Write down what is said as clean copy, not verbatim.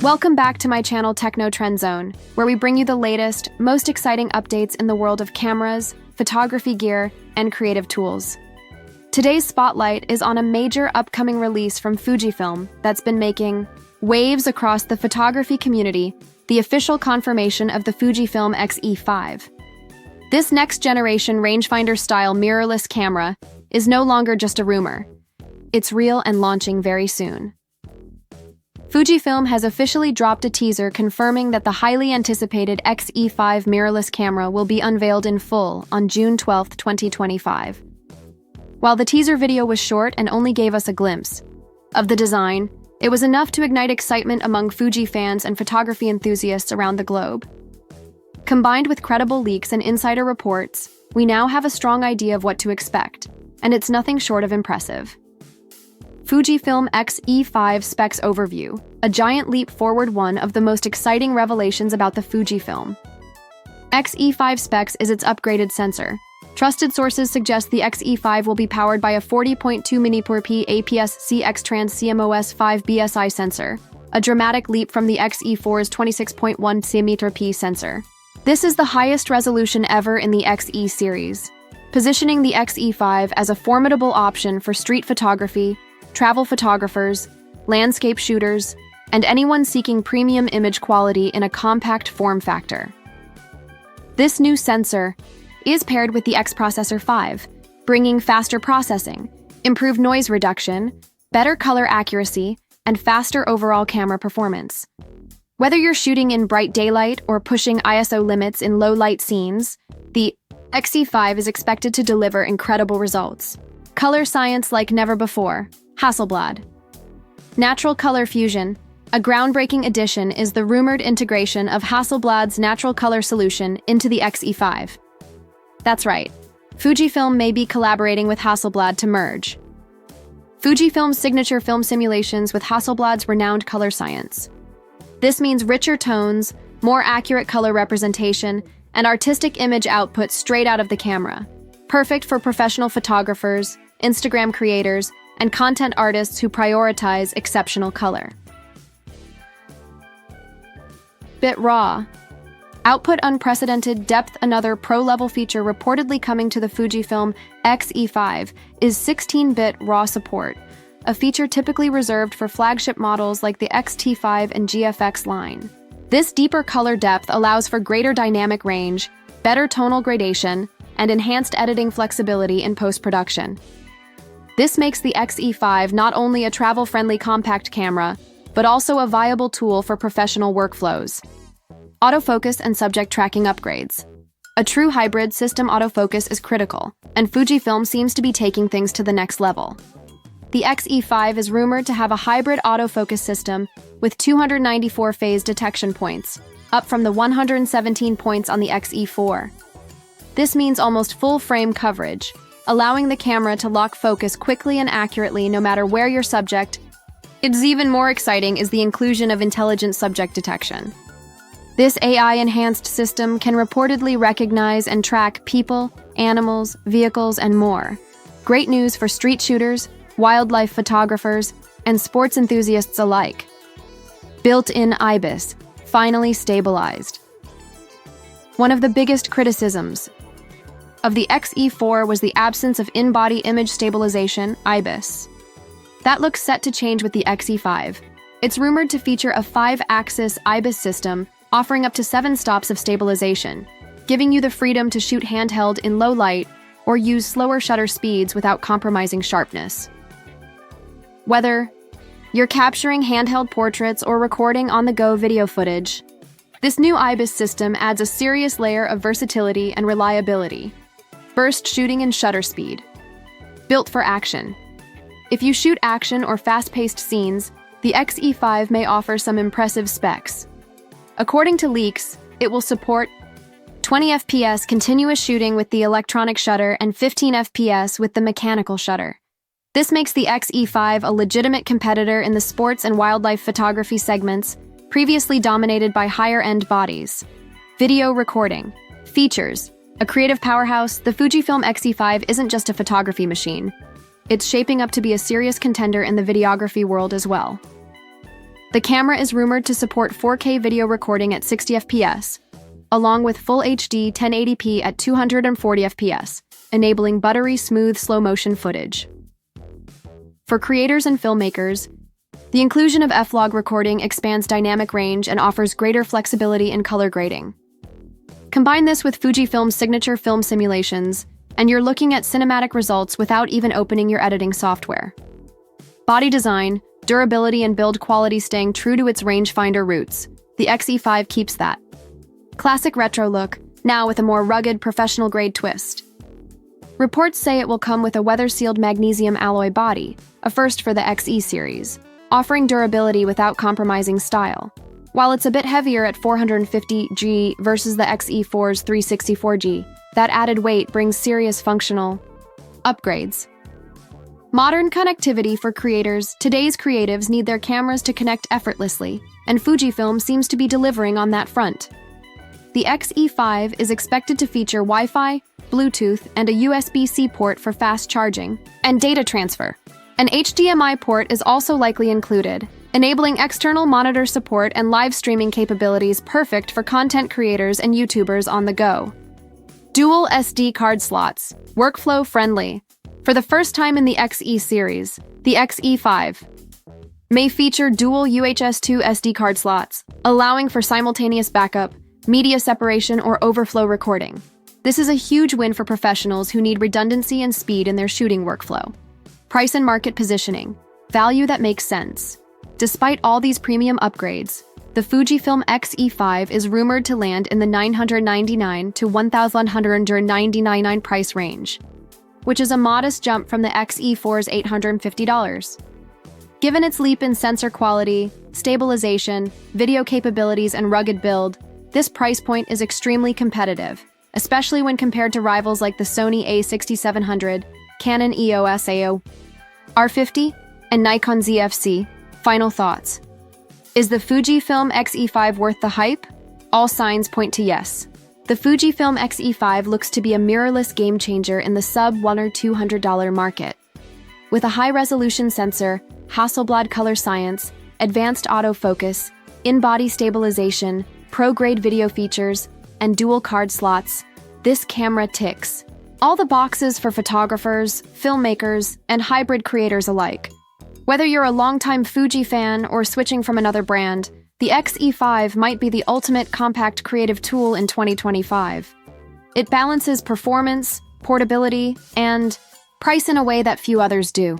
Welcome back to my channel Techno Trend Zone, where we bring you the latest, most exciting updates in the world of cameras, photography gear, and creative tools. Today's spotlight is on a major upcoming release from Fujifilm that's been making waves across the photography community, the official confirmation of the Fujifilm X-E5. This next-generation rangefinder-style mirrorless camera is no longer just a rumor. It's real and launching very soon. Fujifilm has officially dropped a teaser confirming that the highly anticipated X-E5 mirrorless camera will be unveiled in full on June 12, 2025. While the teaser video was short and only gave us a glimpse of the design, it was enough to ignite excitement among Fuji fans and photography enthusiasts around the globe. Combined with credible leaks and insider reports, we now have a strong idea of what to expect, and it's nothing short of impressive. Fujifilm X-E5 Specs Overview, a giant leap forward. One of the most exciting revelations about the Fujifilm X-E5 specs is its upgraded sensor. Trusted sources suggest the X-E5 will be powered by a 40.2 mP APS-C X-Trans CMOS 5 BSI sensor, a dramatic leap from the X-E4's 26.1 cm sensor. This is the highest resolution ever in the X-E series, positioning the X-E5 as a formidable option for street photography, travel photographers, landscape shooters, and anyone seeking premium image quality in a compact form factor. This new sensor is paired with the X-Processor 5, bringing faster processing, improved noise reduction, better color accuracy, and faster overall camera performance. Whether you're shooting in bright daylight or pushing ISO limits in low-light scenes, the X-E5 is expected to deliver incredible results. Color science like never before. Hasselblad. Natural Color Fusion, a groundbreaking addition, is the rumored integration of Hasselblad's natural color solution into the X-E5. That's right, Fujifilm may be collaborating with Hasselblad to merge Fujifilm's signature film simulations with Hasselblad's renowned color science. This means richer tones, more accurate color representation, and artistic image output straight out of the camera. Perfect for professional photographers, Instagram creators, and content artists who prioritize exceptional color. Bit raw. Output unprecedented depth. Another pro-level feature reportedly coming to the Fujifilm X-E5 is 16-bit RAW support, a feature typically reserved for flagship models like the X-T5 and GFX line. This deeper color depth allows for greater dynamic range, better tonal gradation, and enhanced editing flexibility in post-production. This makes the X-E5 not only a travel-friendly compact camera, but also a viable tool for professional workflows. Autofocus and subject tracking upgrades. A true hybrid system autofocus is critical, and Fujifilm seems to be taking things to the next level. The X-E5 is rumored to have a hybrid autofocus system with 294 phase detection points, up from the 117 points on the X-E4. This means almost full frame coverage, allowing the camera to lock focus quickly and accurately no matter where your subject. It's even more exciting is the inclusion of intelligent subject detection. This AI-enhanced system can reportedly recognize and track people, animals, vehicles, and more. Great news for street shooters, wildlife photographers, and sports enthusiasts alike. Built-in IBIS, finally stabilized. One of the biggest criticisms of the X-E4 was the absence of in-body image stabilization, IBIS. That looks set to change with the X-E5. It's rumored to feature a 5-axis IBIS system, offering up to 7 stops of stabilization, giving you the freedom to shoot handheld in low light or use slower shutter speeds without compromising sharpness. Whether you're capturing handheld portraits or recording on-the-go video footage, this new IBIS system adds a serious layer of versatility and reliability. Burst shooting and shutter speed. Built for action. If you shoot action or fast-paced scenes, the X-E5 may offer some impressive specs. According to leaks, it will support 20 FPS continuous shooting with the electronic shutter and 15 FPS with the mechanical shutter. This makes the X-E5 a legitimate competitor in the sports and wildlife photography segments, previously dominated by higher-end bodies. Video recording. Features. A creative powerhouse, the Fujifilm X-E5 isn't just a photography machine. It's shaping up to be a serious contender in the videography world as well. The camera is rumored to support 4K video recording at 60 FPS, along with Full HD 1080p at 240 FPS, enabling buttery smooth slow-motion footage. For creators and filmmakers, the inclusion of F-Log recording expands dynamic range and offers greater flexibility in color grading. Combine this with Fujifilm's signature film simulations, and you're looking at cinematic results without even opening your editing software. Body design, durability, and build quality staying true to its rangefinder roots, the X-E5 keeps that. Classic retro look, now with a more rugged, professional-grade twist. Reports say it will come with a weather-sealed magnesium alloy body, a first for the X-E series, offering durability without compromising style. While it's a bit heavier at 450g versus the X-E4's 364g, that added weight brings serious functional upgrades. Modern connectivity for creators. Today's creatives need their cameras to connect effortlessly, and Fujifilm seems to be delivering on that front. The X-E5 is expected to feature Wi-Fi, Bluetooth, and a USB-C port for fast charging and data transfer. An HDMI port is also likely included, enabling external monitor support and live streaming capabilities perfect for content creators and YouTubers on the go. Dual SD card slots, workflow friendly. For the first time in the X-E series, the X-E5 may feature dual UHS-2 SD card slots, allowing for simultaneous backup, media separation, or overflow recording. This is a huge win for professionals who need redundancy and speed in their shooting workflow. Price and market positioning. Value that makes sense. Despite all these premium upgrades, the Fujifilm X-E5 is rumored to land in the $999 to $1,199 price range, which is a modest jump from the X-E4's $850. Given its leap in sensor quality, stabilization, video capabilities, and rugged build, this price point is extremely competitive, especially when compared to rivals like the Sony a6700, Canon EOS AO-R50, and Nikon ZFC. Final thoughts. Is the Fujifilm X-E5 worth the hype? All signs point to yes. The Fujifilm X-E5 looks to be a mirrorless game-changer in the sub-$100 or $200 market. With a high-resolution sensor, Hasselblad color science, advanced autofocus, in-body stabilization, pro-grade video features, and dual card slots, this camera ticks all the boxes for photographers, filmmakers, and hybrid creators alike. Whether you're a longtime Fuji fan or switching from another brand, the X-E5 might be the ultimate compact creative tool in 2025. It balances performance, portability, and price in a way that few others do.